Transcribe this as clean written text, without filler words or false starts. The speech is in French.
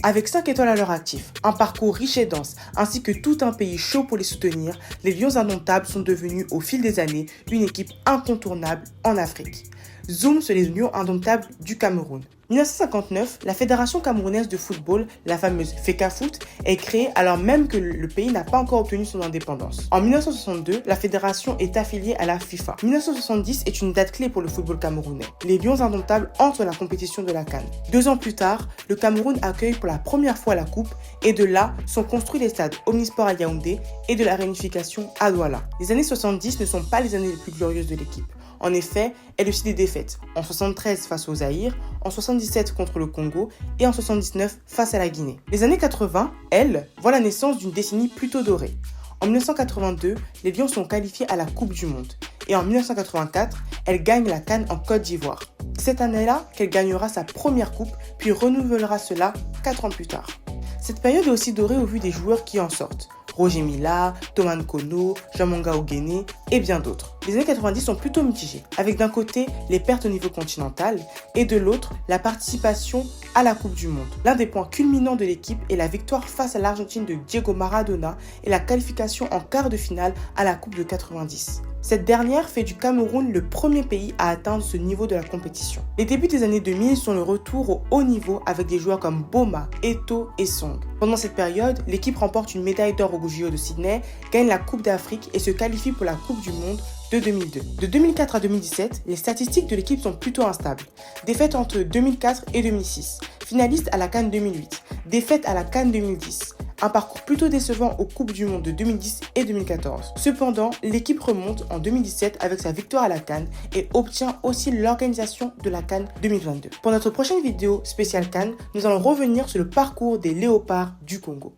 Avec 5 étoiles à leur actif, un parcours riche et dense, ainsi que tout un pays chaud pour les soutenir, les Lions indomptables sont devenus au fil des années une équipe incontournable en Afrique. Zoom sur les Lions indomptables du Cameroun. 1959, la Fédération camerounaise de football, la fameuse FECAFOOT, est créée alors même que le pays n'a pas encore obtenu son indépendance. En 1962, la fédération est affiliée à la FIFA. 1970 est une date clé pour le football camerounais. Les Lions indomptables entrent dans la compétition de la CAN. 2 ans plus tard, le Cameroun accueille pour la première fois la coupe et de là sont construits les stades Omnisport à Yaoundé et de la réunification à Douala. Les années 70 ne sont pas les années les plus glorieuses de l'équipe. En effet, elle aussi des défaites, en 73 face au Zaïre, en 77 contre le Congo et en 79 face à la Guinée. Les années 80, elles, voient la naissance d'une décennie plutôt dorée. En 1982, les Lions sont qualifiés à la Coupe du Monde et en 1984, elle gagne la CAN en Côte d'Ivoire. C'est cette année-là qu'elle gagnera sa première coupe puis renouvellera cela 4 ans plus tard. Cette période est aussi dorée au vu des joueurs qui en sortent. Roger Mila, Thomas Nkono, Jamanga Ogene et bien d'autres. Les années 90 sont plutôt mitigées, avec d'un côté les pertes au niveau continental et de l'autre la participation à la Coupe du Monde. L'un des points culminants de l'équipe est la victoire face à l'Argentine de Diego Maradona et la qualification en quart de finale à la Coupe de 90. Cette dernière fait du Cameroun le premier pays à atteindre ce niveau de la compétition. Les débuts des années 2000 sont le retour au haut niveau avec des joueurs comme Boma, Eto'o et Song. Pendant cette période, l'équipe remporte une médaille d'or au JO de Sydney, gagne la Coupe d'Afrique et se qualifie pour la Coupe du Monde de 2002. De 2004 à 2017, les statistiques de l'équipe sont plutôt instables. Défaite entre 2004 et 2006, finaliste à la CAN 2008, défaite à la CAN 2010. Un parcours plutôt décevant aux Coupes du Monde de 2010 et 2014. Cependant, l'équipe remonte en 2017 avec sa victoire à la CAN et obtient aussi l'organisation de la CAN 2022. Pour notre prochaine vidéo spéciale CAN, nous allons revenir sur le parcours des Léopards du Congo.